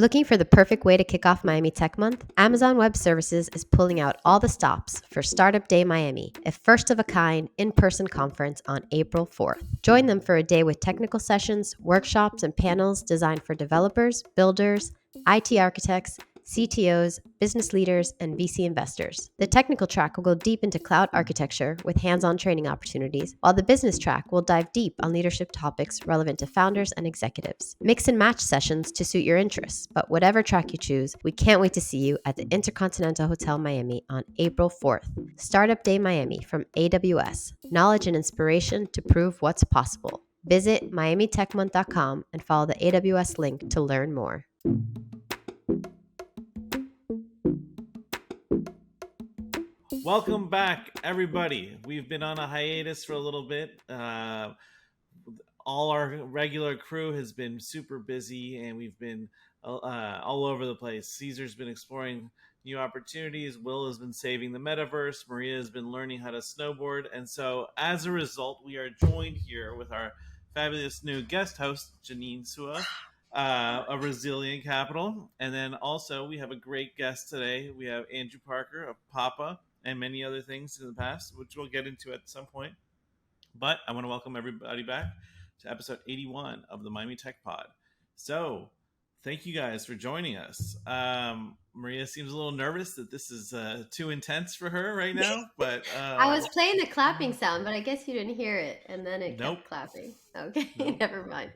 Looking for the perfect way to kick off Miami Tech Month? Amazon Web Services is pulling out all the stops for Startup Day Miami, a first-of-a-kind in-person conference on April 4th. Join them for a day with technical sessions, workshops, and panels designed for developers, builders, IT architects, CTOs, business leaders, and VC investors. The technical track will go deep into cloud architecture with hands-on training opportunities, while the business track will dive deep on leadership topics relevant to founders and executives. Mix and match sessions to suit your interests, but whatever track you choose, we can't wait to see you at the Intercontinental Hotel Miami on April 4th. Startup Day Miami from AWS. Knowledge and inspiration to prove what's possible. Visit MiamiTechMonth.com and follow the AWS link to learn more. Welcome back, everybody. We've been on a hiatus for a little bit. All our regular crew has been super busy, and we've been all over the place. Cesar's been exploring new opportunities. Will has been saving the metaverse. Maria has been learning how to snowboard. And so, as a result, we are joined here with our fabulous new guest host, Jeanine Suah, of Resilient Capital. And then also, we have a great guest today. We have Andrew Parker of Papa, and many other things in the past, which we'll get into at some point. But I want to welcome everybody back to episode 81 of the MiamiTech Pod. So thank you guys for joining us. Maria seems a little nervous that this is too intense for her right now, but I was playing the clapping sound, but I guess you didn't hear it, and then it kept clapping. Okay, never mind.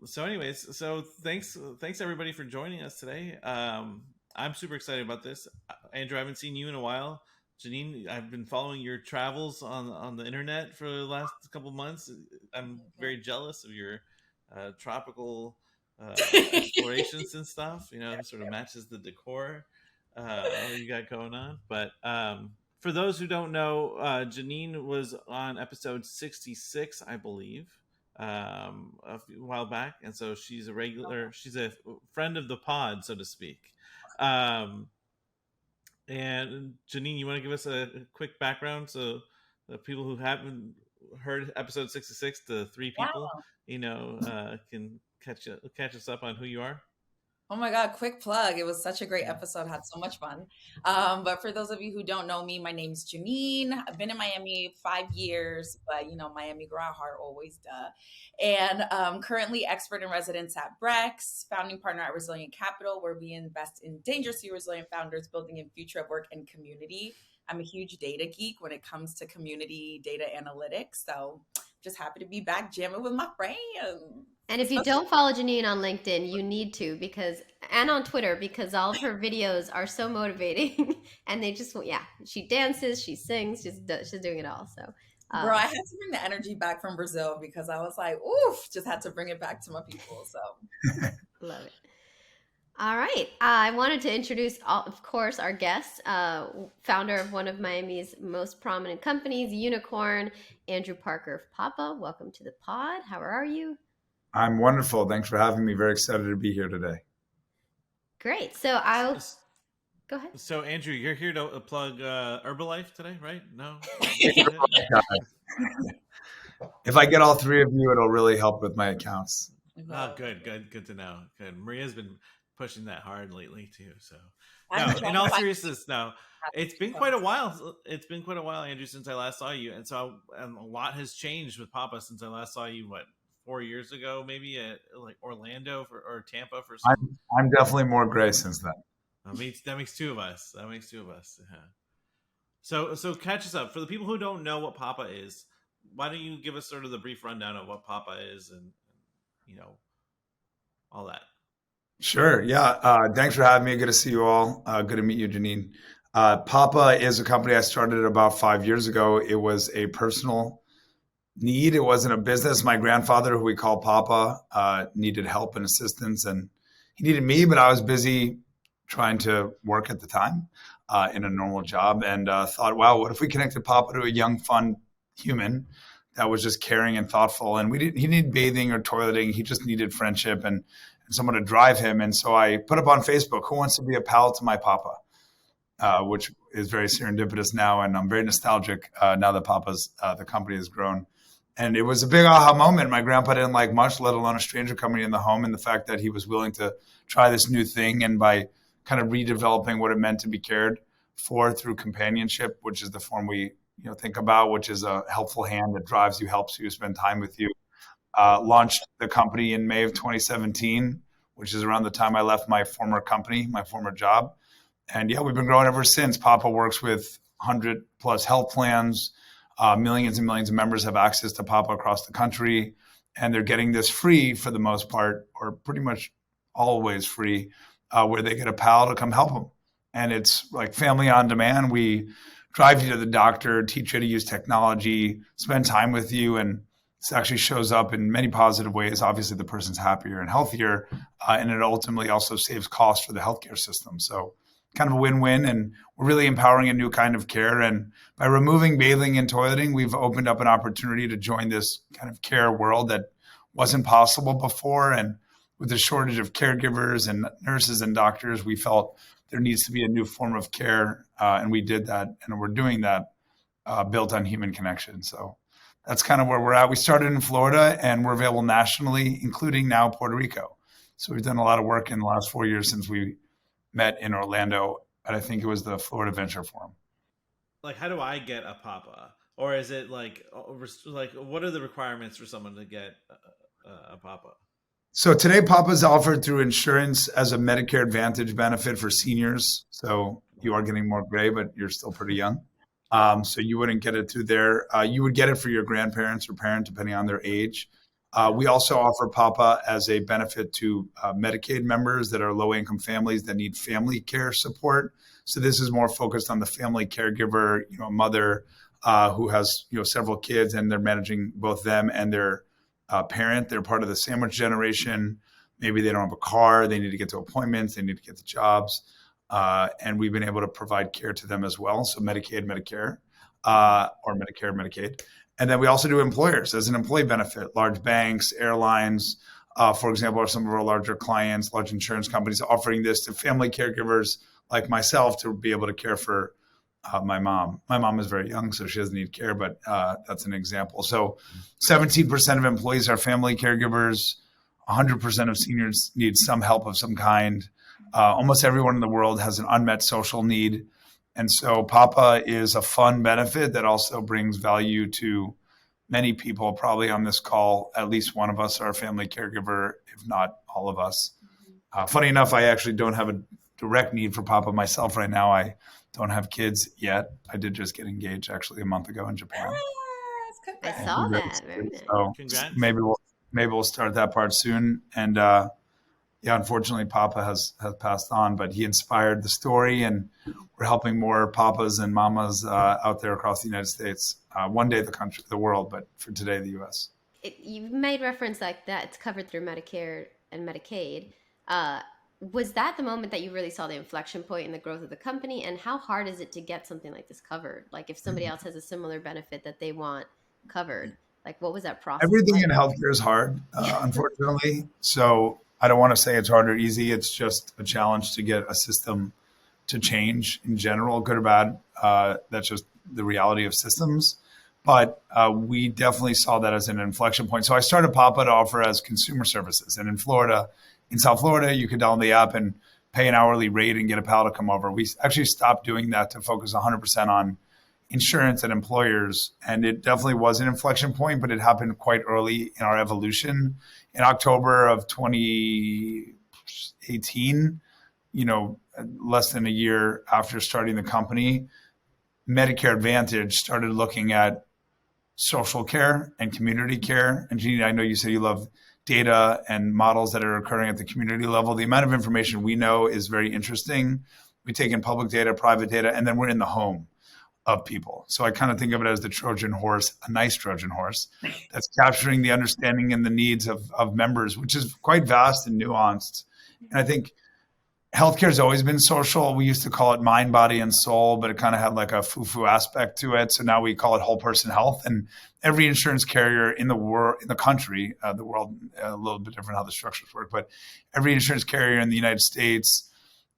So anyways, so thanks everybody for joining us today. I'm super excited about this. Andrew, I haven't seen you in a while. Jeanine, I've been following your travels on the internet for the last couple of months. I'm very jealous of your tropical explorations and stuff. You know, sort of matches the decor you got going on. But for those who don't know, Jeanine was on episode 66, I believe, a while back. And so she's she's a friend of the pod, so to speak. And Jeanine, you want to give us a quick background so the people who haven't heard episode 66, the three people, can catch us up on who you are? Oh my God, quick plug. It was such a great episode. Had so much fun. But for those of you who don't know me, my name's Jeanine. I've been in Miami 5 years, but Miami girl at heart, always duh. And currently expert in residence at Brex, founding partner at Resilient Capital, where we invest in dangerously resilient founders building a future of work and community. I'm a huge data geek when it comes to community data analytics. So just happy to be back jamming with my friends. And if you don't follow Jeanine on LinkedIn, you need to, and on Twitter, because all of her videos are so motivating. And they just, she dances, she sings, she's doing it all. So, bro, I had to bring the energy back from Brazil because I was like, oof, just had to bring it back to my people. So, love it. All right. I wanted to introduce, of course, our guest, founder of one of Miami's most prominent companies, Unicorn, Andrew Parker of Papa. Welcome to the pod. How are you? I'm wonderful. Thanks for having me. Very excited to be here today. Great. So I'll go ahead. So Andrew, you're here to plug Herbalife today, right? No. If I get all three of you, it'll really help with my accounts. Oh, good to know. Good. Maria's been pushing that hard lately too. So, no, in all seriousness, it's been quite a while. It's been quite a while, Andrew, since I last saw you, and so a lot has changed with Papa since I last saw you. 4 years ago, maybe at like Orlando or Tampa for some. I'm definitely more gray since then. That makes two of us. Yeah. So catch us up for the people who don't know what Papa is. Why don't you give us sort of the brief rundown of what Papa is and all that. Sure. Yeah. Thanks for having me. Good to see you all. Good to meet you, Jeanine. Papa is a company I started about 5 years ago. It was a personal need. It wasn't a business. My grandfather, who we call Papa, needed help and assistance, and he needed me, but I was busy trying to work at the time in a normal job, and thought, wow, what if we connected Papa to a young, fun human that was just caring and thoughtful, and he didn't need bathing or toileting. He just needed friendship and someone to drive him. And so I put up on Facebook, who wants to be a pal to my Papa? Which is very serendipitous now, and I'm very nostalgic now that Papa's the company has grown. And it was a big aha moment. My grandpa didn't like much, let alone a stranger coming in the home, and the fact that he was willing to try this new thing, and by kind of redeveloping what it meant to be cared for through companionship, which is the form we think about, which is a helpful hand that drives you, helps you, spend time with you. Launched the company in May of 2017, which is around the time I left my former company, my former job. And yeah, we've been growing ever since. Papa works with 100 plus health plans. Millions and millions of members have access to Papa across the country, and they're getting this free for the most part, or pretty much always free, where they get a pal to come help them. And it's like family on demand. We drive you to the doctor, teach you how to use technology, spend time with you, and this actually shows up in many positive ways. Obviously, the person's happier and healthier, and it ultimately also saves costs for the healthcare system. So kind of a win-win, and we're really empowering a new kind of care. And by removing bathing and toileting, we've opened up an opportunity to join this kind of care world that wasn't possible before. And with the shortage of caregivers and nurses and doctors, we felt there needs to be a new form of care, and we did that, and we're doing that built on human connection. So that's kind of where we're at. We started in Florida, and we're available nationally, including now Puerto Rico. So we've done a lot of work in the last 4 years since we met in Orlando, and I think it was the Florida Venture Forum. Like, how do I get a Papa? Or is it like what are the requirements for someone to get a Papa? So today, Papa is offered through insurance as a Medicare Advantage benefit for seniors. So you are getting more gray, but you're still pretty young. So you wouldn't get it through there. You would get it for your grandparents or parent, depending on their age. We also offer Papa as a benefit to Medicaid members that are low-income families that need family care support. So this is more focused on the family caregiver, a mother who has several kids, and they're managing both them and their parent. They're part of the sandwich generation. Maybe they don't have a car. They need to get to appointments. They need to get to jobs. And we've been able to provide care to them as well. So Medicaid, Medicare, or Medicare, Medicaid. And then we also do employers as an employee benefit. Large banks, airlines, for example, are some of our larger clients, large insurance companies offering this to family caregivers like myself to be able to care for my mom. My mom is very young, so she doesn't need care, but that's an example. So 17% of employees are family caregivers. 100% of seniors need some help of some kind. Almost everyone in the world has an unmet social need. And so Papa is a fun benefit that also brings value to many people, probably on this call. At least one of us are a family caregiver, if not all of us. Funny enough, I actually don't have a direct need for Papa myself right now. I don't have kids yet. I did just get engaged actually a month ago in Japan. Yes, I saw that. Very nice. So Congrats. maybe we'll start that part soon. And yeah, unfortunately, Papa has passed on, but he inspired the story, and we're helping more Papas and Mamas out there across the United States. One day the world, but for today, the U.S. You made reference like that it's covered through Medicare and Medicaid. Was that the moment that you really saw the inflection point in the growth of the company? And how hard is it to get something like this covered? Like if somebody else has a similar benefit that they want covered, like what was that process? Everything like? in healthcare is hard, unfortunately. So I don't want to say it's hard or easy. It's just a challenge to get a system to change in general, good or bad. That's just the reality of systems. But we definitely saw that as an inflection point. So I started Papa to offer as consumer services. And in South Florida, you could download the app and pay an hourly rate and get a pal to come over. We actually stopped doing that to focus 100% on insurance and employers. And it definitely was an inflection point, but it happened quite early in our evolution. In October of 2018, less than a year after starting the company, Medicare Advantage started looking at social care and community care. And Jeanine, I know you say you love data and models that are occurring at the community level. The amount of information we know is very interesting. We take in public data, private data, and then we're in the home of people. So I kind of think of it as the Trojan horse, a nice Trojan horse that's capturing the understanding and the needs of members, which is quite vast and nuanced. And I think healthcare has always been social. We used to call it mind, body, and soul, but it kind of had like a foo-foo aspect to it. So now we call it whole person health. And every insurance carrier in the world, in the country, the world, a little bit different how the structures work, but every insurance carrier in the United States,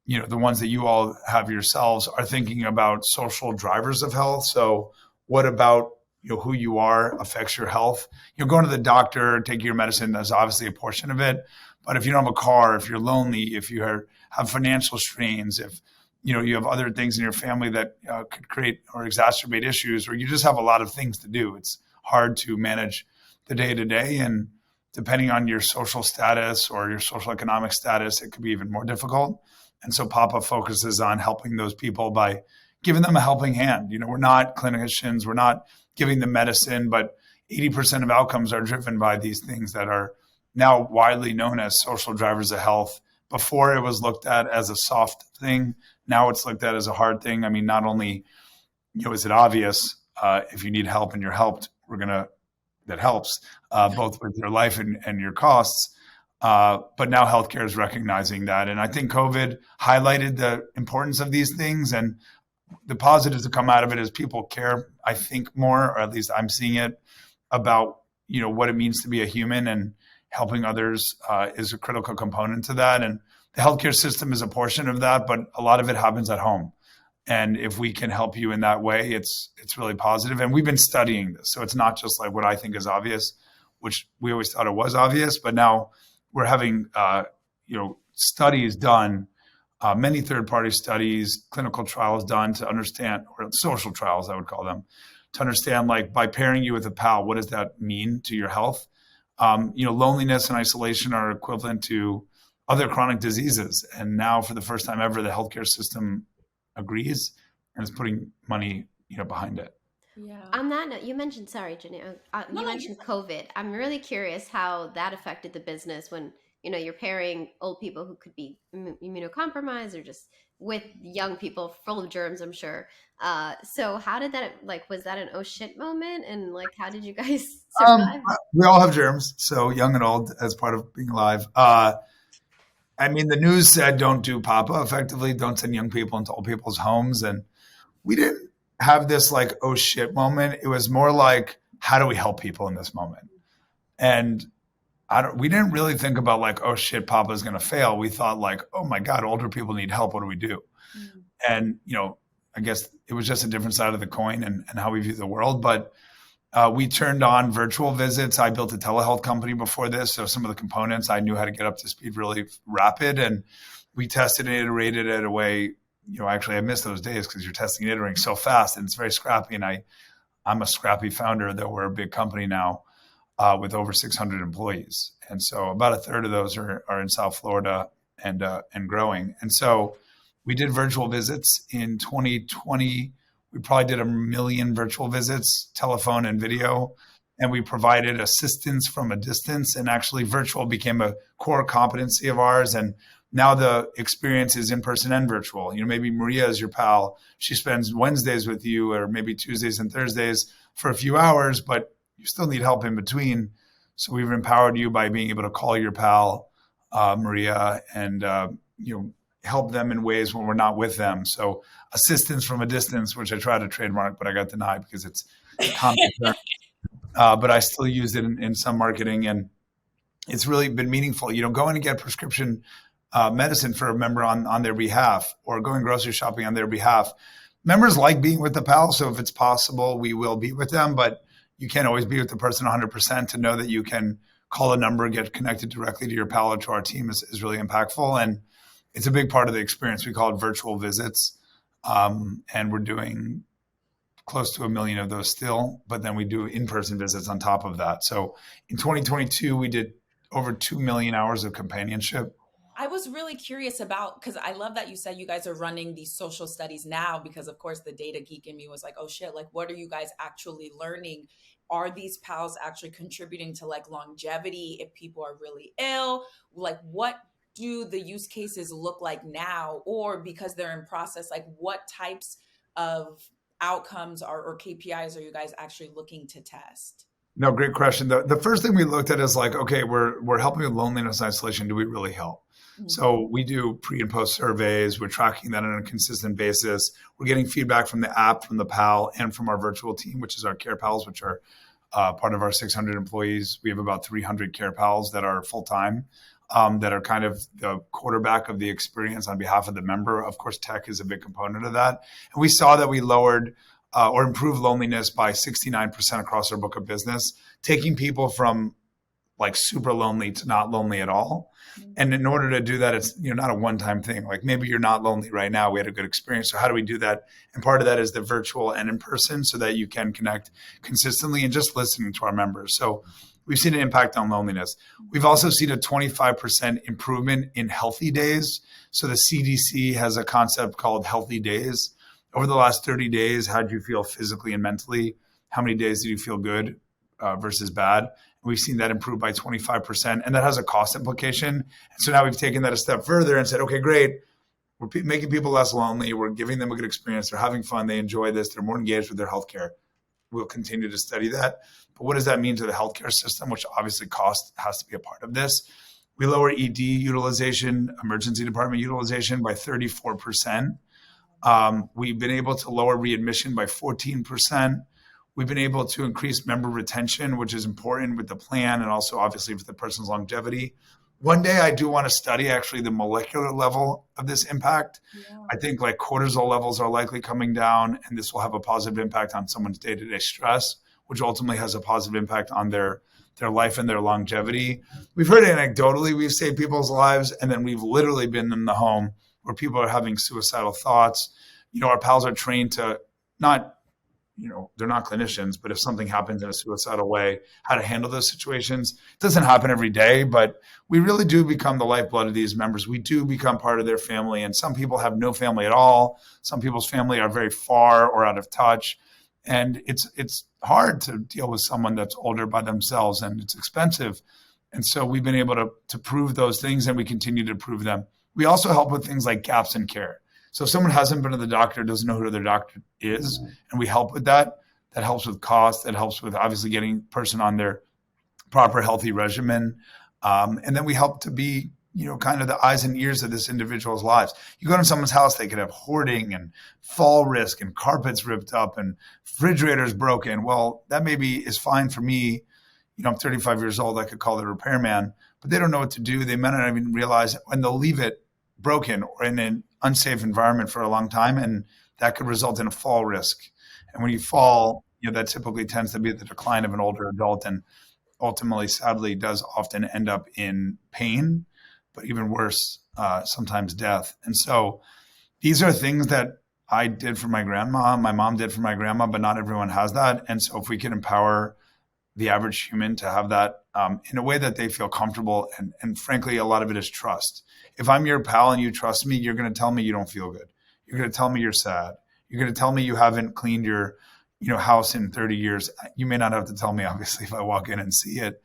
the ones that you all have yourselves, are thinking about social drivers of health. So what about, who you are affects your health. Going to the doctor, taking your medicine, that's obviously a portion of it. But if you don't have a car, if you're lonely, if you have financial strains, if you have other things in your family that could create or exacerbate issues, or you just have a lot of things to do, it's hard to manage the day to day. And depending on your social status or your social economic status, it could be even more difficult. And so Papa focuses on helping those people by giving them a helping hand. We're not clinicians, we're not giving them medicine, but 80% of outcomes are driven by these things that are now widely known as social drivers of health. Before, it was looked at as a soft thing. Now it's looked at as a hard thing. I mean, not only is it obvious, if you need help and you're helped, that helps both with your life and your costs. But now healthcare is recognizing that. And I think COVID highlighted the importance of these things, and the positives that come out of it is people care, I think, more, or at least I'm seeing it, about what it means to be a human, and helping others is a critical component to that. And the healthcare system is a portion of that, but a lot of it happens at home. And if we can help you in that way, it's really positive. And we've been studying this. So it's not just like what I think is obvious, which we always thought it was obvious, but now we're having studies done, many third-party studies, clinical trials done to understand, or social trials, I would call them, to understand, like, by pairing you with a pal, what does that mean to your health? Loneliness and isolation are equivalent to other chronic diseases. And now, for the first time ever, the healthcare system agrees and is putting money, behind it. Yeah. On that note, you mentioned, sorry, Jenny, mentioned COVID. I'm really curious how that affected the business when, you're pairing old people who could be immunocompromised or just with young people full of germs, I'm sure. So how did that, was that an oh shit moment? And how did you guys survive? We all have germs, so young and old, as part of being alive. I mean, the news said don't do Papa, effectively, don't send young people into old people's homes. And we didn't have this oh shit moment. It was more like, how do we help people in this moment? And we didn't really think about oh shit, Papa's going to fail. We thought oh my God, older people need help. What do we do? Mm-hmm. And, I guess it was just a different side of the coin and how we view the world. But we turned on virtual visits. I built a telehealth company before this. So some of the components I knew how to get up to speed really rapid. And we tested and iterated it away. Actually, I miss those days because you're testing and iterating so fast, and it's very scrappy. And I'm a scrappy founder, though we're a big company now with over 600 employees. And so about a third of those are in South Florida and growing. And so we did virtual visits in 2020. We probably did 1 million virtual visits, telephone and video, and we provided assistance from a distance. And actually, virtual became a core competency of ours. And now the experience is in person and virtual. Maybe Maria is your pal. She spends Wednesdays with you, or maybe Tuesdays and Thursdays for a few hours, but you still need help in between. So we've empowered you by being able to call your pal, Maria, and help them in ways when we're not with them. So assistance from a distance, which I tried to trademark, but I got denied because it's a common term. But I still use it in some marketing, and it's really been meaningful. Going to get prescription medicine for a member on their behalf, or going grocery shopping on their behalf. Members like being with the pal, so if it's possible, we will be with them, but you can't always be with the person 100%. To know that you can call a number, get connected directly to your pal or to our team is really impactful. And it's a big part of the experience. We call it virtual visits. And we're doing close to 1 million of those still, but then we do in-person visits on top of that. So in 2022, we did over 2 million hours of companionship. I was really curious about, because I love that you said you guys are running these social studies now, because of course the data geek in me was oh shit, what are you guys actually learning? Are these pals actually contributing to longevity if people are really ill? What do the use cases look like now? Or because they're in process, what types of outcomes or KPIs are you guys actually looking to test? No, great question. The first thing we looked at is okay, we're helping with loneliness and isolation. Do we really help? Mm-hmm. So we do pre and post surveys. We're tracking that on a consistent basis. We're getting feedback from the app, from the PAL, and from our virtual team, which is our Care Pals, which are part of our 600 employees. We have about 300 Care Pals that are full-time, that are kind of the quarterback of the experience on behalf of the member. Of course, tech is a big component of that. And we saw that we lowered or improve loneliness by 69% across our book of business, taking people from like super lonely to not lonely at all. And in order to do that, it's not a one-time thing. Like maybe you're not lonely right now. We had a good experience. So how do we do that? And part of that is the virtual and in person so that you can connect consistently and just listening to our members. So we've seen an impact on loneliness. We've also seen a 25% improvement in healthy days. So the CDC has a concept called healthy days. Over the last 30 days, how did you feel physically and mentally? How many days did you feel good versus bad? We've seen that improve by 25%, and that has a cost implication. And so now we've taken that a step further and said, okay, great. We're making people less lonely. We're giving them a good experience. They're having fun. They enjoy this. They're more engaged with their healthcare. We'll continue to study that. But what does that mean to the healthcare system, which obviously cost has to be a part of this? We lower ED utilization, emergency department utilization by 34%. We've been able to lower readmission by 14%. We've been able to increase member retention, which is important with the plan and also obviously for the person's longevity. One day I do want to study actually the molecular level of this impact. Yeah. I think like cortisol levels are likely coming down, and this will have a positive impact on someone's day-to-day stress, which ultimately has a positive impact on their life and their longevity. We've heard anecdotally, we've saved people's lives, and then we've literally been in the home where people are having suicidal thoughts. Our pals are trained to not, they're not clinicians, but if something happens in a suicidal way, how to handle those situations. It doesn't happen every day, but we really do become the lifeblood of these members. We do become part of their family, and some people have no family at all. Some people's family are very far or out of touch, and it's hard to deal with someone that's older by themselves, and it's expensive. And so we've been able to prove those things, and we continue to prove them. We also help with things like gaps in care. So if someone hasn't been to the doctor, doesn't know who their doctor is, and we help with that, that helps with cost. That helps with obviously getting a person on their proper healthy regimen. And then we help to be, kind of the eyes and ears of this individual's lives. You go to someone's house, they could have hoarding and fall risk and carpets ripped up and refrigerators broken. Well, that maybe is fine for me. I'm 35 years old. I could call the repairman, but they don't know what to do. They may not even realize, and they'll leave it broken or in an unsafe environment for a long time, and that could result in a fall risk. And when you fall, that typically tends to be the decline of an older adult, and ultimately, sadly, does often end up in pain, but even worse, sometimes death. And so these are things that I did for my grandma, my mom did for my grandma, but not everyone has that. And so if we can empower the average human to have that in a way that they feel comfortable, and frankly, a lot of it is trust. If I'm your pal and you trust me, you're going to tell me you don't feel good. You're going to tell me you're sad. You're going to tell me you haven't cleaned your house in 30 years. You may not have to tell me, obviously, if I walk in and see it.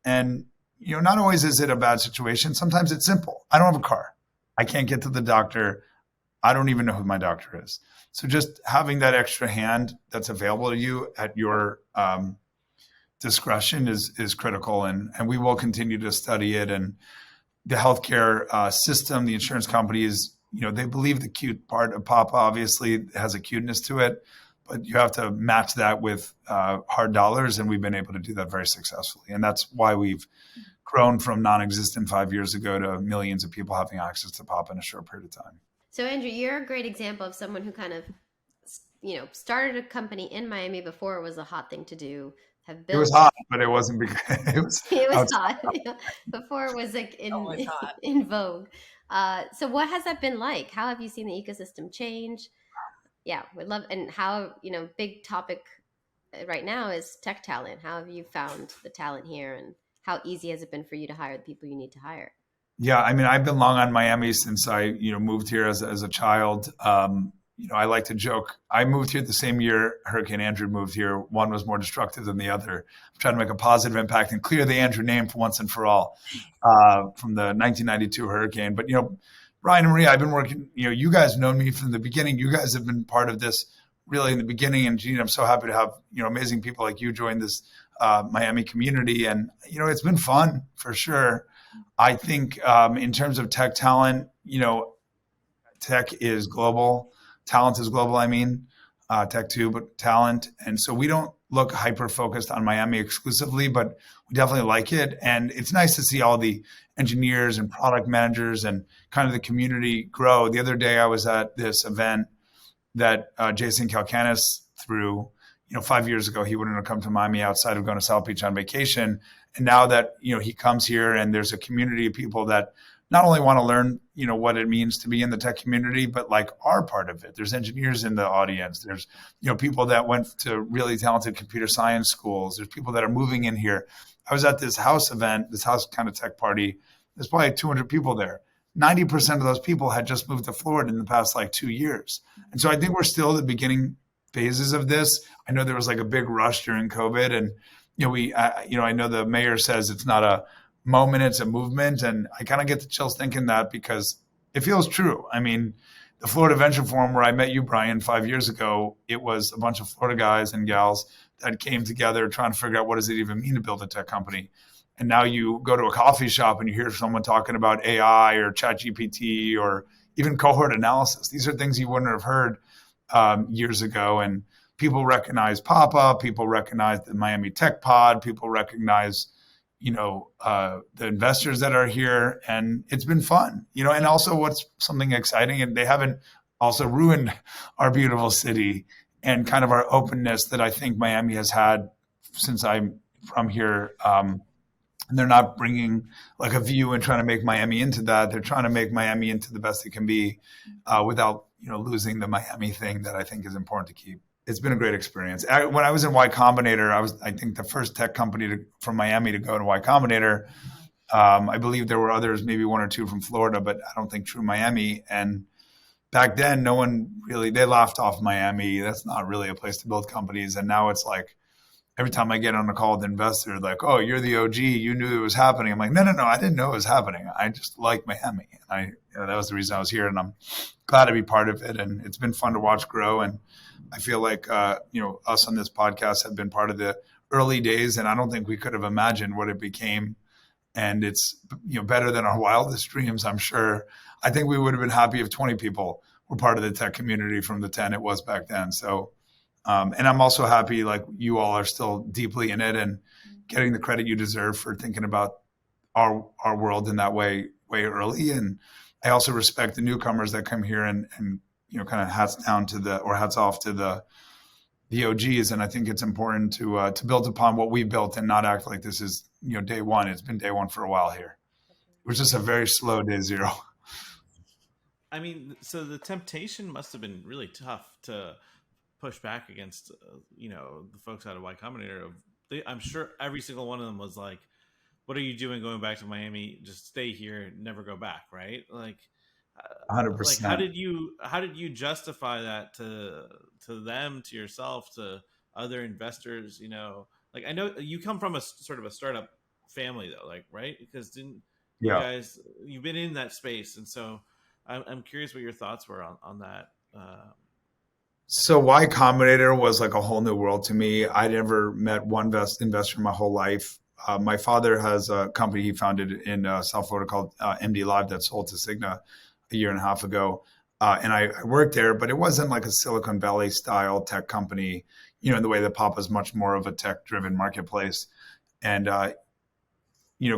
And, not always is it a bad situation. Sometimes it's simple. I don't have a car. I can't get to the doctor. I don't even know who my doctor is. So just having that extra hand that's available to you at your discretion is critical. And we will continue to study it. And the healthcare system, the insurance companies, they believe the cute part of Papa obviously has a cuteness to it, but you have to match that with hard dollars. And we've been able to do that very successfully. And that's why we've grown from non-existent 5 years ago to millions of people having access to Papa in a short period of time. So Andrew, you're a great example of someone who kind of, started a company in Miami before it was a hot thing to do. It was hot, but it wasn't because it was hot. Before it was like in vogue. So what has that been like? How have you seen the ecosystem change? Yeah, we'd love, and how, big topic right now is tech talent. How have you found the talent here, and how easy has it been for you to hire the people you need to hire? Yeah, I mean, I've been long on Miami since I, moved here as a child. I like to joke. I moved here the same year Hurricane Andrew moved here. One was more destructive than the other. I'm trying to make a positive impact and clear the Andrew name for once and for all from the 1992 hurricane. But, Brian and Maria, I've been working, you guys have known me from the beginning. You guys have been part of this really in the beginning. And Jeanine, I'm so happy to have, amazing people like you join this Miami community. And, it's been fun for sure. I think in terms of tech talent, tech is global. Talent is global, tech too, but talent. And so we don't look hyper-focused on Miami exclusively, but we definitely like it. And it's nice to see all the engineers and product managers and kind of the community grow. The other day I was at this event that Jason Calcanis through, 5 years ago, he wouldn't have come to Miami outside of going to South Beach on vacation. And now that, he comes here and there's a community of people that not only want to learn, what it means to be in the tech community, but like are part of it. There's engineers in the audience. There's, people that went to really talented computer science schools. There's people that are moving in here. I was at this house event, this house kind of tech party. There's probably 200 people there. 90% of those people had just moved to Florida in the past 2 years. And so I think we're still at the beginning phases of this. I know there was a big rush during COVID, and I know the mayor says it's not a moment, it's a movement, and I kind of get the chills thinking that because it feels true. I mean, the Florida Venture Forum where I met you, Brian, 5 years ago, it was a bunch of Florida guys and gals that came together trying to figure out what does it even mean to build a tech company. And now you go to a coffee shop and you hear someone talking about AI or ChatGPT or even cohort analysis. These are things you wouldn't have heard years ago. And people recognize Papa, people recognize the MiamiTech Pod, people recognize, the investors that are here. And it's been fun, and also what's something exciting, and they haven't also ruined our beautiful city and kind of our openness that I think Miami has had since I'm from here. And they're not bringing a view and trying to make Miami into that. They're trying to make Miami into the best it can be without, losing the Miami thing that I think is important to keep. It's been a great experience. When I was in Y Combinator, I think, the first tech company from Miami to go to Y Combinator. I believe there were others, maybe one or two from Florida, but I don't think true Miami. And back then, no one really, they laughed off Miami. That's not really a place to build companies. And now it's every time I get on a call with an investor, oh, you're the OG, you knew it was happening. I'm like, no, I didn't know it was happening. I just like Miami. And that was the reason I was here, and I'm glad to be part of it. And it's been fun to watch grow. And I feel like, us on this podcast have been part of the early days, and I don't think we could have imagined what it became. And it's, better than our wildest dreams, I'm sure. I think we would have been happy if 20 people were part of the tech community from the 10 it was back then. So, and I'm also happy, you all are still deeply in it and getting the credit you deserve for thinking about our world in that way early. And I also respect the newcomers that come here and kind of hats off to the OGs. And I think it's important to build upon what we built and not act like this is, day one. It's been day one for a while here. It was just a very slow day zero. I mean, so the temptation must have been really tough to push back against, the folks out of Y Combinator. I'm sure every single one of them was like, what are you doing going back to Miami? Just stay here, never go back, right? 100%. How did you justify that to them, to yourself, to other investors? I know you come from a sort of a startup family though, right? Because you've been in that space. And so I'm curious what your thoughts were on that. So Y Combinator was a whole new world to me. I never met one investor in my whole life. My father has a company he founded in South Florida called MD Live that sold to Cigna a year and a half ago. And I worked there, but it wasn't like a Silicon Valley style tech company, in the way that Papa's much more of a tech driven marketplace. And,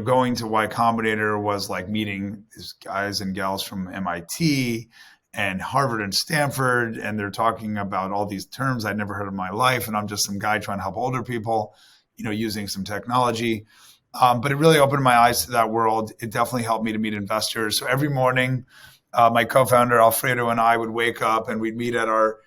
going to Y Combinator was like meeting these guys and gals from MIT and Harvard and Stanford. And they're talking about all these terms I'd never heard in my life. And I'm just some guy trying to help older people, using some technology. But it really opened my eyes to that world. It definitely helped me to meet investors. So every morning, my co-founder Alfredo and I would wake up and we'd meet at our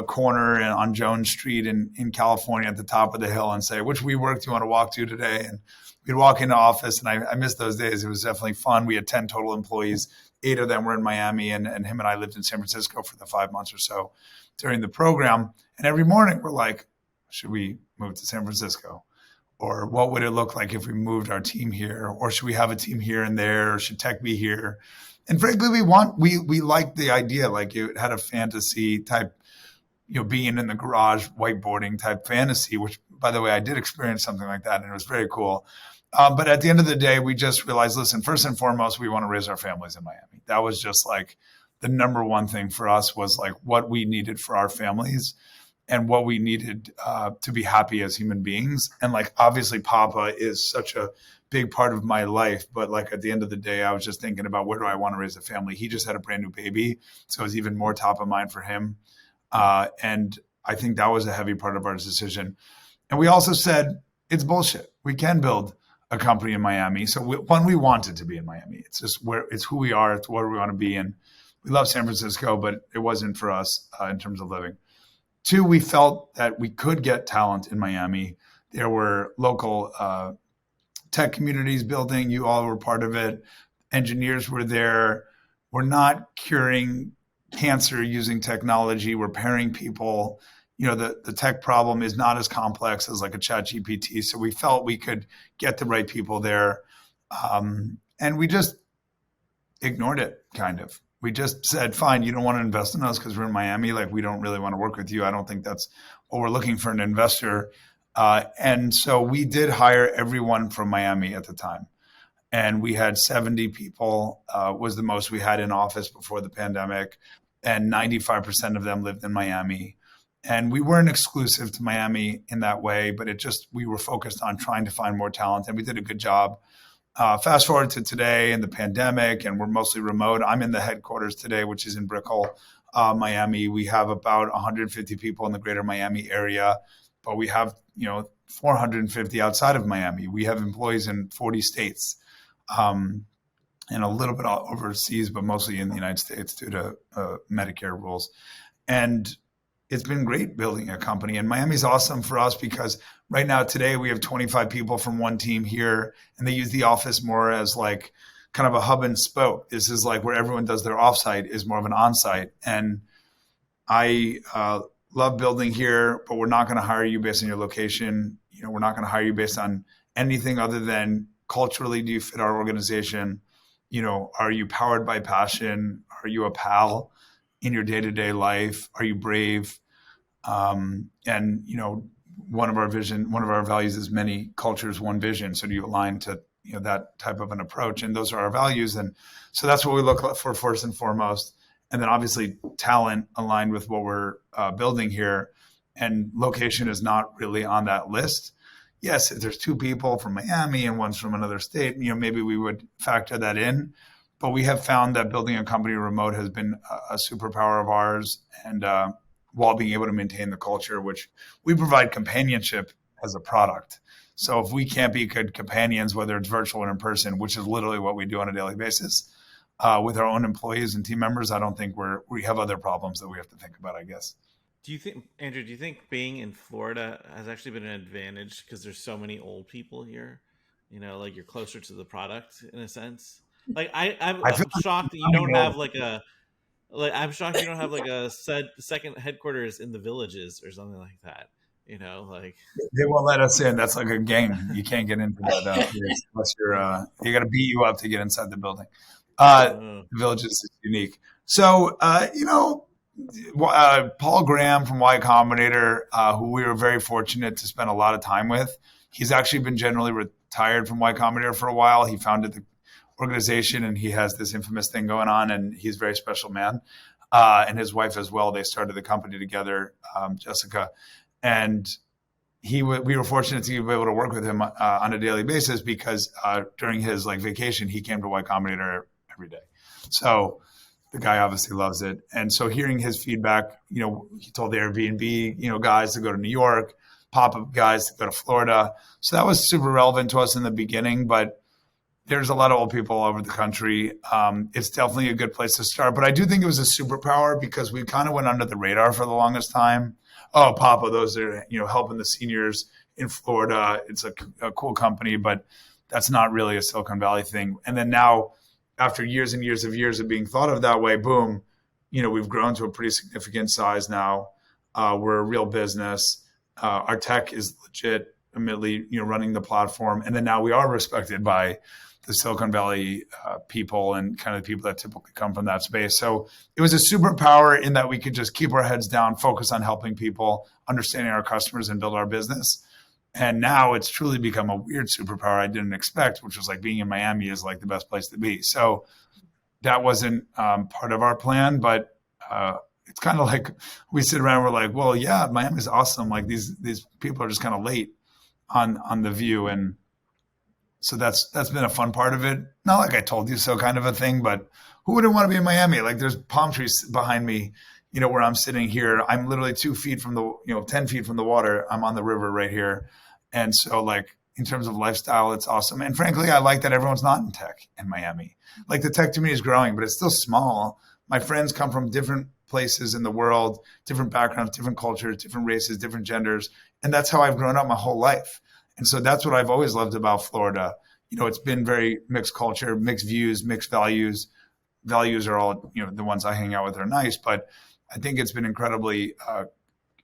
corner on Jones Street in California at the top of the hill and say, which WeWork do you want to walk to today? And we'd walk into office, and I miss those days. It was definitely fun. We had 10 total employees. 8 of them were in Miami, and him and I lived in San Francisco for the 5 months or so during the program. And every morning we're like, should we move to San Francisco? Or what would it look like if we moved our team here? Or should we have a team here and there? Or should tech be here? And frankly, we liked the idea. It had a fantasy type, being in the garage, whiteboarding type fantasy, which, by the way, I did experience something like that, and it was very cool. But at the end of the day, we just realized, listen, first and foremost, we want to raise our families in Miami. That was just the number one thing for us was what we needed for our families and what we needed to be happy as human beings. And obviously Papa is such a big part of my life. But at the end of the day, I was just thinking about where do I want to raise a family? He just had a brand new baby. So it was even more top of mind for him. And I think that was a heavy part of our decision. And we also said, it's bullshit. We can build a company in Miami. So we wanted to be in Miami. It's just it's who we are. It's where we want to be. And we love San Francisco, but it wasn't for us in terms of living. Two, we felt that we could get talent in Miami. There were local tech communities building. You all were part of it. Engineers were there. We're not curing cancer using technology. We're pairing people. The tech problem is not as complex as like a chat GPT. So we felt we could get the right people there. And we just ignored it, kind of. We just said, fine, you don't want to invest in us because we're in Miami. Like, we don't really want to work with you. I don't think that's what we're looking for, an investor. And so we did hire everyone from Miami at the time. And we had 70 people, was the most we had in office before the pandemic. And 95% of them lived in Miami. And we weren't exclusive to Miami in that way, but we were focused on trying to find more talent, and we did a good job. Fast forward to today and the pandemic, and we're mostly remote. I'm in the headquarters today, which is in Brickell, Miami. We have about 150 people in the greater Miami area, but we have 450 outside of Miami. We have employees in 40 states, and a little bit overseas, but mostly in the United States due to Medicare rules. And it's been great building a company. And Miami's awesome for us because right now, today, we have 25 people from one team here, and they use the office more as like kind of a hub and spoke. This is like where everyone does their offsite is more of an onsite. And I love building here, but we're not going to hire you based on your location. We're not going to hire you based on anything other than culturally, do you fit our organization? Are you powered by passion? Are you a pal in your day-to-day life? Are you brave? And one of our values is many cultures, one vision. So do you align to that type of an approach? And those are our values. And so that's what we look for first and foremost. And then obviously talent aligned with what we're building here. And location is not really on that list. Yes, if there's two people from Miami and one's from another state, maybe we would factor that in. But we have found that building a company remote has been a superpower of ours, and while being able to maintain the culture, which we provide companionship as a product. So if we can't be good companions, whether it's virtual or in person, which is literally what we do on a daily basis, with our own employees and team members, I don't think we have other problems that we have to think about, I guess. Andrew, do you think being in Florida has actually been an advantage because there's so many old people here? Like you're closer to the product in a sense. Like I'm shocked that you don't have I'm shocked you don't have like a second headquarters in the Villages or something like that. They won't let us in. That's like a gang. You can't get into that unless you got to beat you up to get inside the building. The Villages is unique. So Paul Graham from Y Combinator, who we were very fortunate to spend a lot of time with. He's actually been generally retired from Y Combinator for a while. He founded the organization, and he has this infamous thing going on, and he's a very special man. And his wife as well. They started the company together, Jessica, and we were fortunate to be able to work with him on a daily basis because during his vacation, he came to Y Combinator every day. So the guy obviously loves it. And so hearing his feedback, he told the Airbnb, guys to go to New York, pop-up guys to go to Florida. So that was super relevant to us in the beginning, but there's a lot of old people all over the country. It's definitely a good place to start. But I do think it was a superpower because we kind of went under the radar for the longest time. Oh, Papa, those are, helping the seniors in Florida. It's a cool company, but that's not really a Silicon Valley thing. And then now, after years and years of being thought of that way, boom, we've grown to a pretty significant size now. We're a real business. Our tech is legitimately, running the platform. And then now we are respected by the Silicon Valley people and kind of the people that typically come from that space. So it was a superpower in that we could just keep our heads down, focus on helping people, understanding our customers, and build our business. And now it's truly become a weird superpower I didn't expect, which was being in Miami is the best place to be. So that wasn't part of our plan, but it's kind of like we sit around, we're like, well, yeah, Miami's awesome. These people are just kind of late on the view. And so that's been a fun part of it. Not like I told you so kind of a thing, but who wouldn't want to be in Miami? There's palm trees behind me where I'm sitting here, I'm literally 2 feet from the, 10 feet from the water. I'm on the river right here. And so like in terms of lifestyle, it's awesome. And frankly, I like that everyone's not in tech in Miami. Like the tech community is growing, but it's still small. My friends come from different places in the world, different backgrounds, different cultures, different races, different genders. And that's how I've grown up my whole life. And so that's what I've always loved about Florida. It's been very mixed culture, mixed views, mixed values. Values are all, the ones I hang out with are nice, but I think it's been incredibly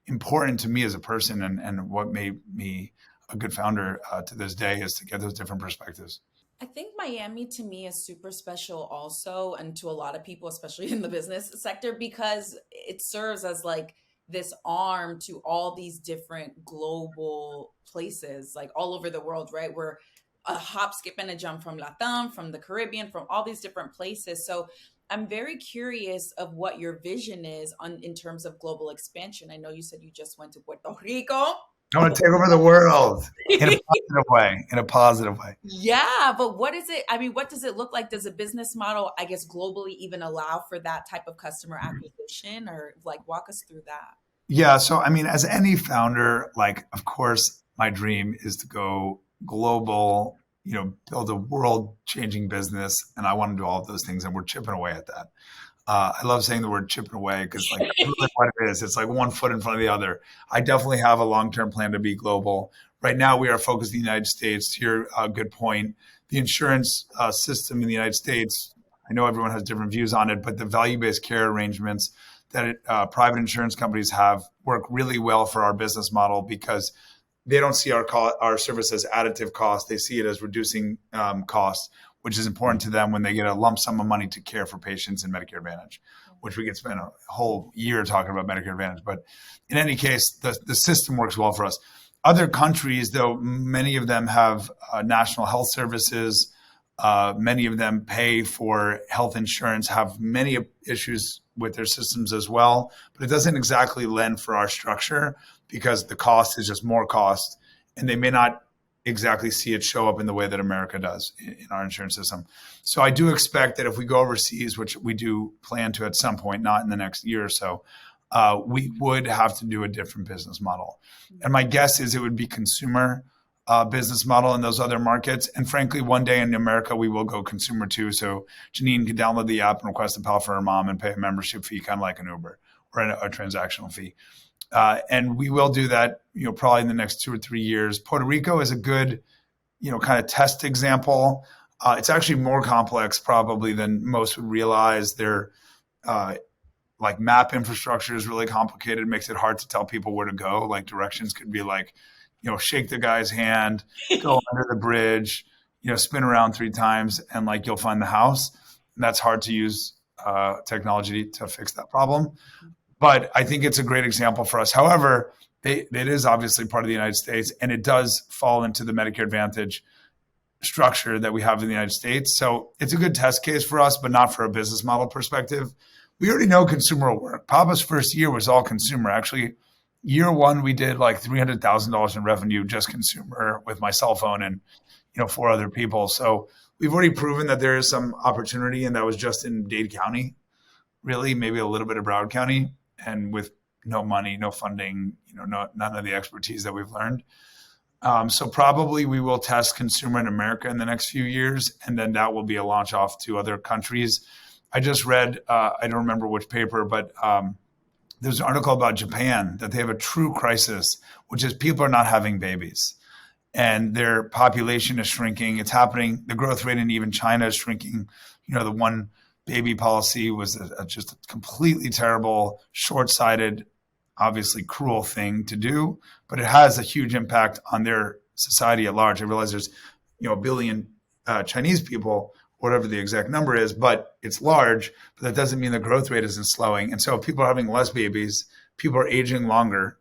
important to me as a person, and what made me a good founder to this day is to get those different perspectives. I think Miami to me is super special also, and to a lot of people, especially in the business sector, because it serves as like this arm to all these different global places, like all over the world, right? We're a hop, skip, and a jump from Latam, from the Caribbean, from all these different places. So I'm very curious of what your vision is in terms of global expansion. I know you said you just went to Puerto Rico. I want to take over the world in a positive way, Yeah, but what is it? I mean, what does it look like? Does a business model, I guess, globally even allow for that type of customer acquisition, or like walk us through that? Yeah. So, I mean, as any founder, like, of course, my dream is to go global, build a world changing business. And I want to do all of those things. And we're chipping away at that. I love saying the word chipping away because like that's really what it is. It's like one foot in front of the other. I definitely have a long-term plan to be global. Right now, we are focused in the United States. To your good point, the insurance system in the United States, I know everyone has different views on it, but the value-based care arrangements that private insurance companies have work really well for our business model because they don't see our service as additive cost. They see it as reducing costs, which is important to them when they get a lump sum of money to care for patients in Medicare Advantage, which we could spend a whole year talking about Medicare Advantage. But in any case, the system works well for us. Other countries, though, many of them have national health services. Many of them pay for health insurance, have many issues with their systems as well. But it doesn't exactly lend for our structure because the cost is just more cost. And they may not exactly see it show up in the way that America does in our insurance system. So I do expect that if we go overseas, which we do plan to at some point, not in the next year or so, we would have to do a different business model. And my guess is it would be consumer business model in those other markets. And frankly, one day in America, we will go consumer too. So Jeanine can download the app and request a pal for her mom and pay a membership fee, kind of like an Uber or a transactional fee. And we will do that, probably in the next 2 or 3 years. Puerto Rico is a good, kind of test example. It's actually more complex probably than most would realize. Their like map infrastructure is really complicated. It makes it hard to tell people where to go. Like directions could be like, shake the guy's hand, go under the bridge, spin around 3 times, and like you'll find the house. And that's hard to use technology to fix that problem. But I think it's a great example for us. However, it is obviously part of the United States, and it does fall into the Medicare Advantage structure that we have in the United States. So it's a good test case for us, but not for a business model perspective. We already know consumer will work. Papa's first year was all consumer. Actually, year 1, we did like $300,000 in revenue, just consumer, with my cell phone and 4 other people. So we've already proven that there is some opportunity, and that was just in Dade County, really, maybe a little bit of Broward County, and with no money, no funding, none of the expertise that we've learned. So probably we will test consumer in America in the next few years, and then that will be a launch off to other countries. I just read, I don't remember which paper, but there's an article about Japan that they have a true crisis, which is people are not having babies and their population is shrinking. It's happening. The growth rate in even China is shrinking. The one baby policy was just a completely terrible, short-sighted, obviously cruel thing to do, but it has a huge impact on their society at large. I realize there's, a billion Chinese people, whatever the exact number is, but it's large, but that doesn't mean the growth rate isn't slowing. And so if people are having less babies, people are aging longer,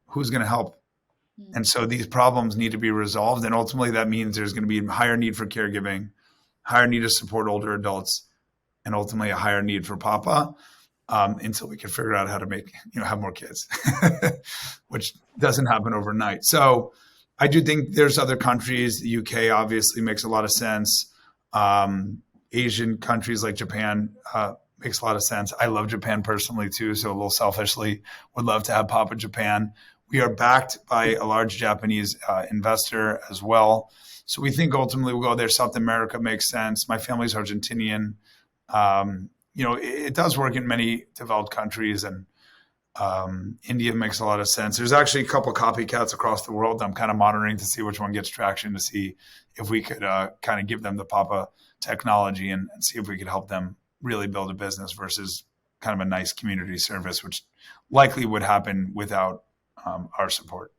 who's going to help? And so these problems need to be resolved. And ultimately that means there's going to be a higher need for caregiving, higher need to support older adults, and ultimately a higher need for Papa until we can figure out how to make, have more kids, which doesn't happen overnight. So I do think there's other countries. The UK obviously makes a lot of sense. Asian countries like Japan makes a lot of sense. I love Japan personally too, so a little selfishly would love to have Papa Japan. We are backed by a large Japanese investor as well. So we think ultimately we'll go there. South America makes sense. My family's Argentinian. It does work in many developed countries, and India makes a lot of sense. There's actually a couple copycats across the world. I'm kind of monitoring to see which one gets traction, to see if we could kind of give them the Papa technology and see if we could help them really build a business versus kind of a nice community service, which likely would happen without our support.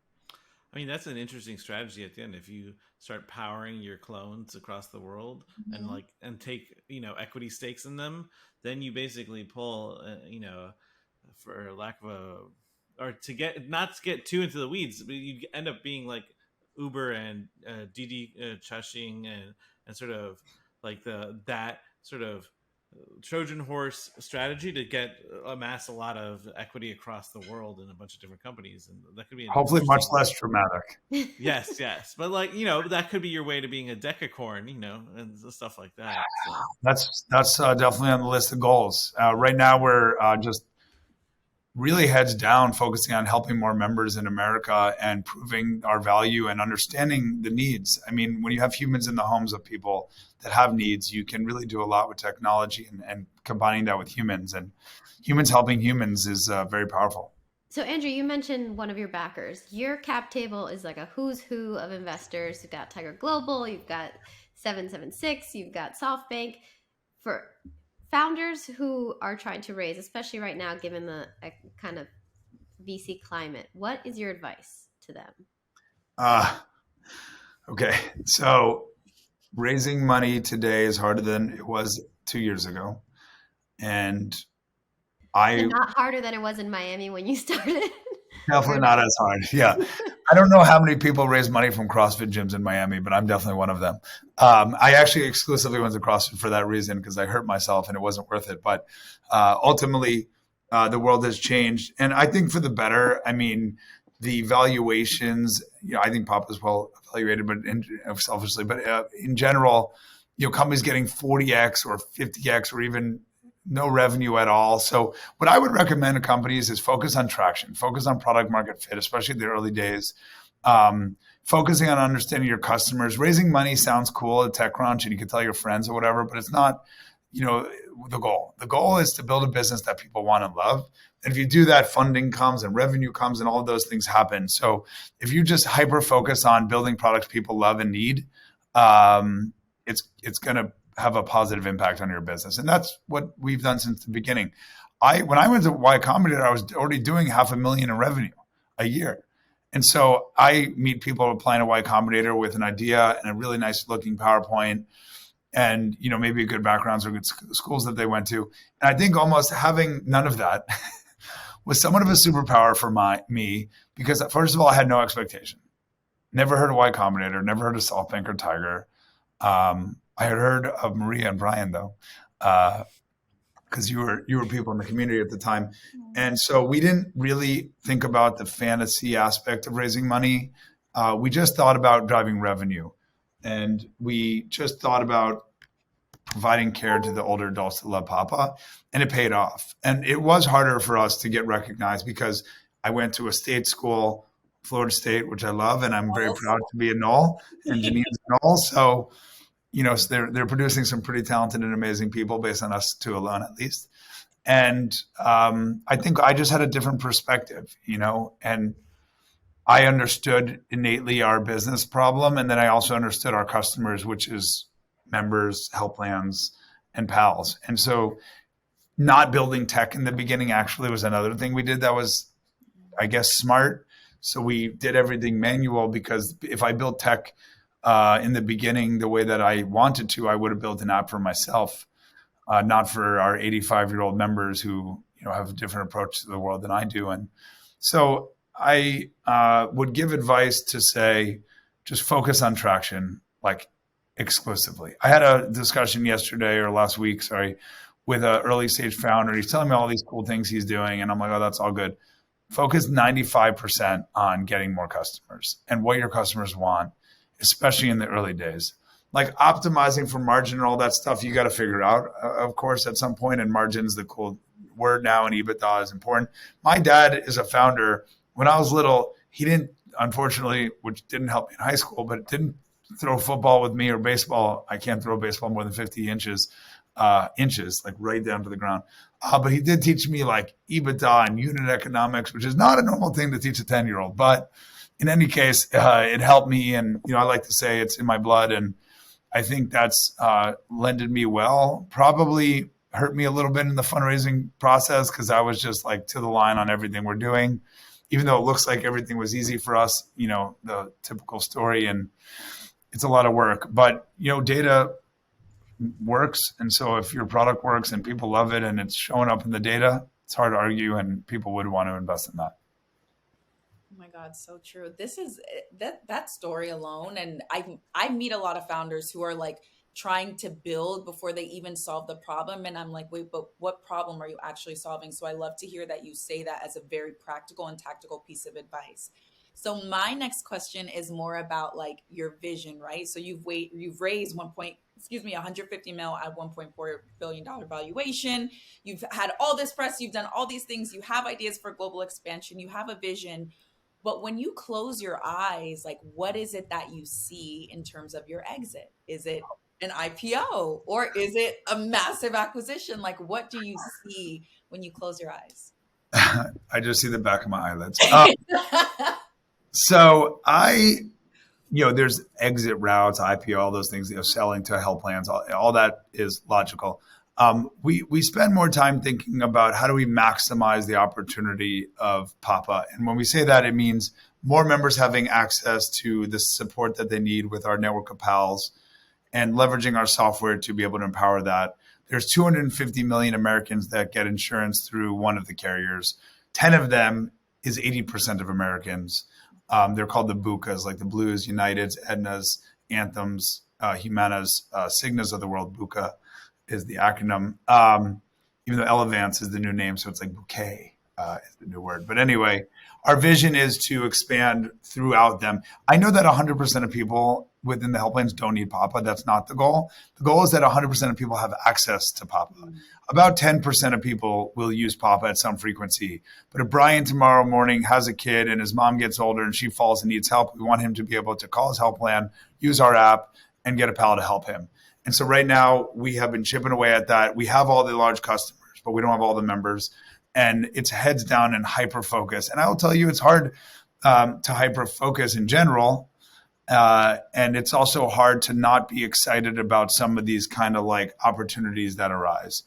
I mean, that's an interesting strategy at the end. If you start powering your clones across the world and take, equity stakes in them, then you basically pull, for lack of or to get too into the weeds, but you end up being like Uber and Didi Chuxing and sort of like that sort of Trojan horse strategy to amass a lot of equity across the world in a bunch of different companies, and that could be hopefully much less dramatic. Yes, but that could be your way to being a decacorn, and stuff like that. So. That's definitely on the list of goals. Right now, we're just really heads down, focusing on helping more members in America and proving our value and understanding the needs. I mean, when you have humans in the homes of people that have needs, you can really do a lot with technology and combining that with humans. And humans helping humans is very powerful. So, Andrew, you mentioned one of your backers. Your cap table is like a who's who of investors. You've got Tiger Global, you've got 776, you've got SoftBank. For founders who are trying to raise, especially right now, given the kind of VC climate, what is your advice to them? Okay. So raising money today is harder than it was 2 years ago. And not harder than it was in Miami when you started. Definitely not as hard. Yeah. I don't know how many people raise money from CrossFit gyms in Miami, but I'm definitely one of them. I actually exclusively went to CrossFit for that reason, because I hurt myself and it wasn't worth it. But ultimately, the world has changed. And I think for the better. I mean, the valuations, I think Papa's well evaluated, but selfishly, but in general, companies getting 40x or 50x or even no revenue at all. So what I would recommend to companies is focus on traction, focus on product market fit, especially in the early days. Focusing on understanding your customers. Raising money sounds cool at TechCrunch and you can tell your friends or whatever, but it's not, the goal. The goal is to build a business that people want and love. And if you do that, funding comes and revenue comes and all of those things happen. So if you just hyper focus on building products people love and need, it's going to have a positive impact on your business. And that's what we've done since the beginning. When I went to Y Combinator, I was already doing $500,000 in revenue a year. And so I meet people applying to Y Combinator with an idea and a really nice looking PowerPoint and, maybe good backgrounds or good schools that they went to. And I think almost having none of that was somewhat of a superpower for me, because first of all, I had no expectation. Never heard of Y Combinator, never heard of SoftBank or Tiger. I had heard of Maria and Brian though, because you were people in the community at the time, and so we didn't really think about the fantasy aspect of raising money. We just thought about driving revenue, and we just thought about providing care to the older adults that love Papa, and it paid off. And it was harder for us to get recognized because I went to a state school, Florida State, which I love, and I'm very proud to be a Knoll, and Jeanine's a Knoll, so. So they're producing some pretty talented and amazing people based on us two alone, at least. And I think I just had a different perspective, and I understood innately our business problem. And then I also understood our customers, which is members, health plans, and pals. And so not building tech in the beginning actually was another thing we did that was, I guess, smart. So we did everything manual, because if I built tech in the beginning, the way that I wanted to, I would have built an app for myself, not for our 85-year-old members who, have a different approach to the world than I do. And so I would give advice to say, just focus on traction, like exclusively. I had a discussion yesterday or last week, with an early stage founder. He's telling me all these cool things he's doing. And I'm like, oh, that's all good. Focus 95% on getting more customers and what your customers want, especially in the early days. like optimizing for margin and all that stuff, you got to figure out, of course, at some point. And margin's the cool word now, and EBITDA is important. My dad is a founder. When I was little, he didn't, unfortunately, which didn't help me in high school, but didn't throw football with me or baseball. I can't throw a baseball more than 50 inches, like right down to the ground. But he did teach me like EBITDA and unit economics, which is not a normal thing to teach a 10-year-old. But in any case, it helped me. And, I like to say it's in my blood. And I think that's lended me well. Probably hurt me a little bit in the fundraising process because I was just like to the line on everything we're doing, even though it looks like everything was easy for us, the typical story. And it's a lot of work. But, data works. And so if your product works and people love it and it's showing up in the data, it's hard to argue, and people would want to invest in that. Oh my God, so true. This is that story alone. And I meet a lot of founders who are like trying to build before they even solve the problem. And I'm like, wait, but what problem are you actually solving? So I love to hear that you say that as a very practical and tactical piece of advice. So my next question is more about like your vision, right? So you've raised 150 mil at $1.4 billion valuation. You've had all this press, you've done all these things, you have ideas for global expansion, you have a vision. But when you close your eyes, like what is it that you see in terms of your exit? Is it an IPO or is it a massive acquisition? Like what do you see when you close your eyes? I just see the back of my eyelids. So there's exit routes, IPO, all those things, selling to health plans, all that is logical. We spend more time thinking about how do we maximize the opportunity of Papa. And when we say that, it means more members having access to the support that they need with our network of pals and leveraging our software to be able to empower that. There's 250 million Americans that get insurance through one of the carriers. 10 of them is 80% of Americans. They're called the BUCAs, like the Blues, Uniteds, Aetnas, Anthems, Humanas, Cignas of the world. BUCA is the acronym. Even though Elevance is the new name, so it's like bouquet is the new word. But anyway, our vision is to expand throughout them. I know that 100% of people within the health plans don't need Papa. That's not the goal. The goal is that 100% of people have access to Papa. About 10% of people will use Papa at some frequency. But if Brian tomorrow morning has a kid and his mom gets older and she falls and needs help, we want him to be able to call his health plan, use our app, and get a pal to help him. And so right now we have been chipping away at that. We have all the large customers, but we don't have all the members. And it's heads down and hyper focus. And I will tell you, it's hard to hyper focus in general. And it's also hard to not be excited about some of these kind of like opportunities that arise.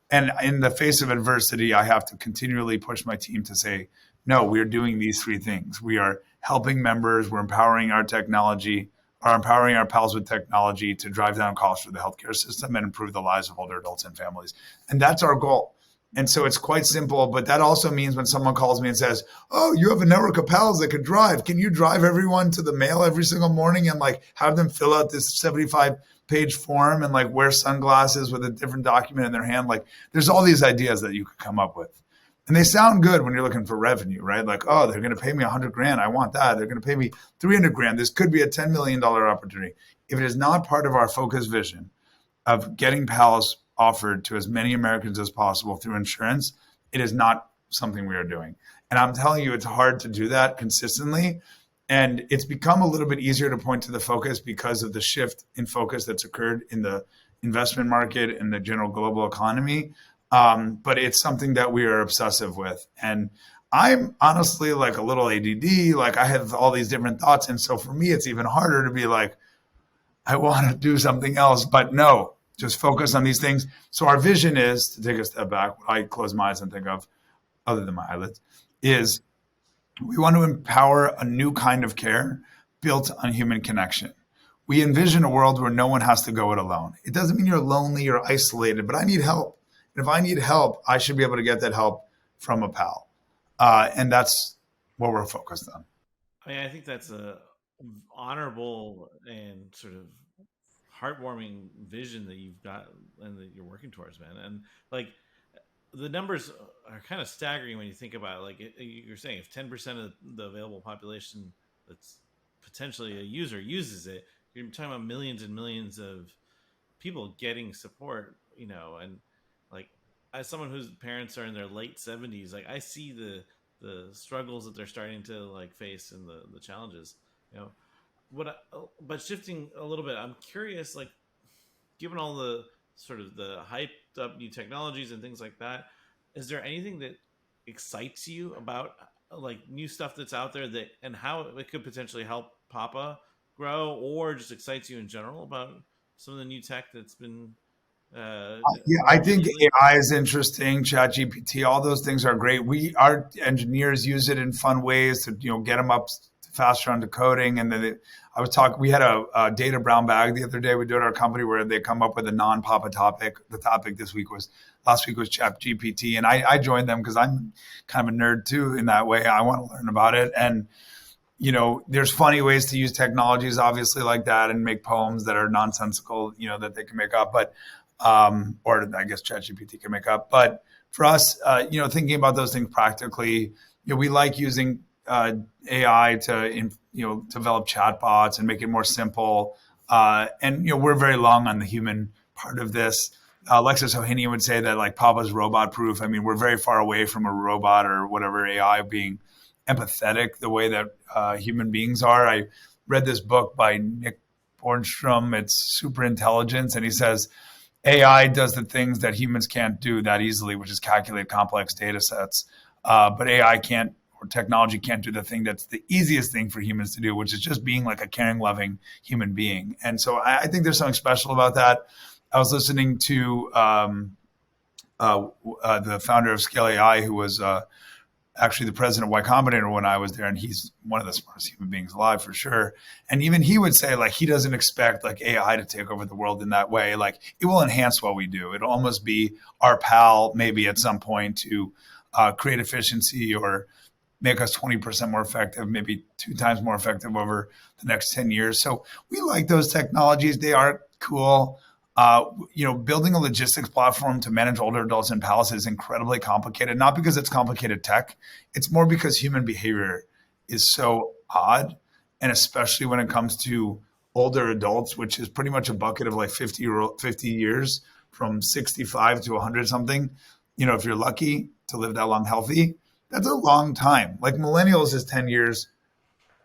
And in the face of adversity, I have to continually push my team to say, no, we're doing these three things. We are helping members. We're empowering our technology, are empowering our pals with technology to drive down costs for the healthcare system and improve the lives of older adults and families. And that's our goal. And so it's quite simple, but that also means when someone calls me and says, oh, you have a network of pals that could drive. Can you drive everyone to the mail every single morning and like have them fill out this 75-page form and like wear sunglasses with a different document in their hand? Like there's all these ideas that you could come up with. And they sound good when you're looking for revenue, right? Like, oh, they're going to pay me $100,000. I want that. They're going to pay me $300,000. This could be a $10 million opportunity. If it is not part of our focus vision of getting pals offered to as many Americans as possible through insurance, it is not something we are doing. And I'm telling you, it's hard to do that consistently. And it's become a little bit easier to point to the focus because of the shift in focus that's occurred in the investment market and the general global economy. But it's something that we are obsessive with. And I'm honestly like a little ADD, like I have all these different thoughts. And so for me, it's even harder to be like, I want to do something else, but no, just focus on these things. So our vision is, to take a step back, what I close my eyes and think of, other than my eyelids, is we want to empower a new kind of care built on human connection. We envision a world where no one has to go it alone. It doesn't mean you're lonely or isolated, but I need help. And if I need help, I should be able to get that help from a pal. And that's what we're focused on. I mean, I think that's a honorable and sort of heartwarming vision that you've got and that you're working towards, man. And like the numbers are kind of staggering when you think about it. Like you're saying, if 10% of the available population that's potentially a user uses it, you're talking about millions and millions of people getting support, and like as someone whose parents are in their late 70s, like I see the struggles that they're starting to like face and the challenges, you know. But shifting a little bit, I'm curious, like given all the sort of the hyped up new technologies and things like that, is there anything that excites you about like new stuff that's out there that and how it could potentially help Papa grow, or just excites you in general about some of the new tech that's been Yeah, I emerging think lately? AI is interesting. ChatGPT, all those things are great. Our engineers use it in fun ways to get them up faster on decoding. And then I was talking. We had a data brown bag the other day. We do it at our company where they come up with a non-Papa topic. The topic last week was ChatGPT, and I joined them because I'm kind of a nerd too in that way. I want to learn about it. And there's funny ways to use technologies, obviously, like that, and make poems that are nonsensical, that they can make up, but or I guess ChatGPT can make up. But for us, thinking about those things practically, we like using AI to, develop chatbots and make it more simple. And we're very long on the human part of this. Alexis Ohanian would say that like Papa's robot proof. I mean, we're very far away from a robot or whatever AI being empathetic the way that human beings are. I read this book by Nick Bornstrom. It's Super Intelligence, and he says AI does the things that humans can't do that easily, which is calculate complex data sets. But AI can't, or technology can't do the thing that's the easiest thing for humans to do, which is just being like a caring, loving human being. And so I think there's something special about that. I was listening to the founder of Scale AI, who was actually the president of Y Combinator when I was there, and he's one of the smartest human beings alive for sure. And even he would say like he doesn't expect like AI to take over the world in that way. Like it will enhance what we do. It'll almost be our pal maybe at some point to create efficiency or make us 20% more effective, maybe 2 times more effective over the next 10 years. So we like those technologies. They are cool. Building a logistics platform to manage older adults in palaces is incredibly complicated, not because it's complicated tech. It's more because human behavior is so odd. And especially when it comes to older adults, which is pretty much a bucket of like 50 years from 65 to 100 something. If you're lucky to live that long healthy, that's a long time. Like millennials is 10 years.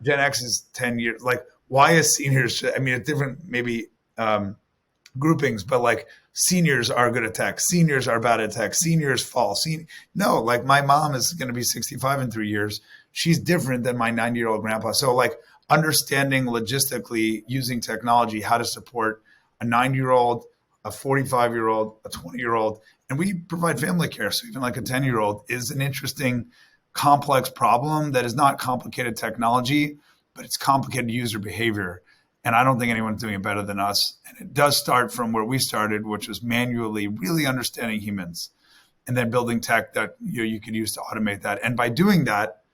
Gen X is 10 years. Like why is seniors? I mean, it's different, maybe, groupings, but like seniors are good at tech, seniors are bad at tech, seniors fall. No, like my mom is going to be 65 in 3 years. She's different than my 90-year-old grandpa. So like understanding logistically using technology, how to support a 90-year-old, a 45-year-old, a 20-year-old, and we provide family care. So even like a 10-year-old is an interesting, complex problem that is not complicated technology, but it's complicated user behavior. And I don't think anyone's doing it better than us. And it does start from where we started, which was manually really understanding humans and then building tech that you could use to automate that. And by doing that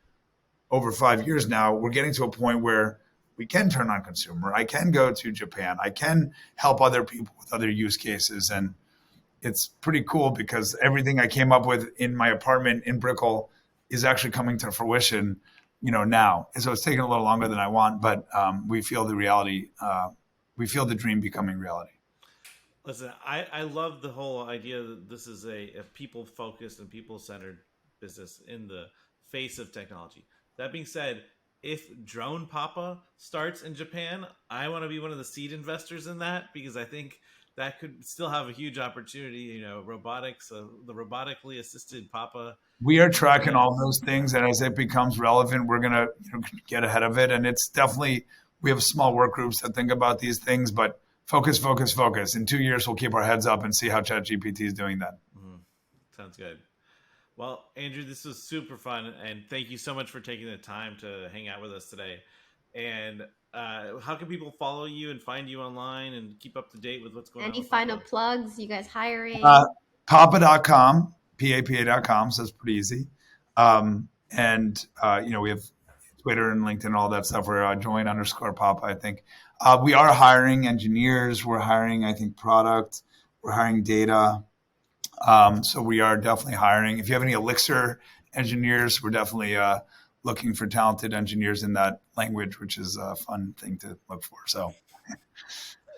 over 5 years now, we're getting to a point where we can turn on consumer. I can go to Japan. I can help other people with other use cases. And it's pretty cool because everything I came up with in my apartment in Brickell is actually coming to fruition now. And so it's taking a little longer than I want, but we feel the reality. We feel the dream becoming reality. Listen, I love the whole idea that this is a people-focused and people-centered business in the face of technology. That being said, if Drone Papa starts in Japan, I want to be one of the seed investors in that because I think that could still have a huge opportunity. Robotics, the robotically assisted Papa. We are tracking all those things, and as it becomes relevant, we're gonna get ahead of it. And it's definitely we have small work groups that think about these things, but focus, focus, focus. In 2 years, we'll keep our heads up and see how ChatGPT is doing that. Mm-hmm. Sounds good. Well, Andrew, this was super fun, and thank you so much for taking the time to hang out with us today. And how can people follow you and find you online and keep up to date with what's going on? Any final plugs? You guys hiring? Papa.com, PAPA.com, so it's pretty easy. And we have Twitter and LinkedIn and all that stuff. We're join_Papa, I think. We are hiring engineers. We're hiring, I think, product. We're hiring data. So we are definitely hiring. If you have any Elixir engineers, we're definitely looking for talented engineers in that language, which is a fun thing to look for. So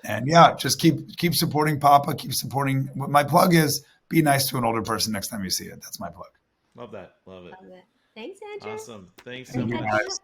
And yeah, just keep supporting Papa. Keep supporting. What my plug is: be nice to an older person next time you see it. That's my plug. Love that. Love it. Love it. Thanks, Andrew. Awesome. Thanks so Thank you, much. guys.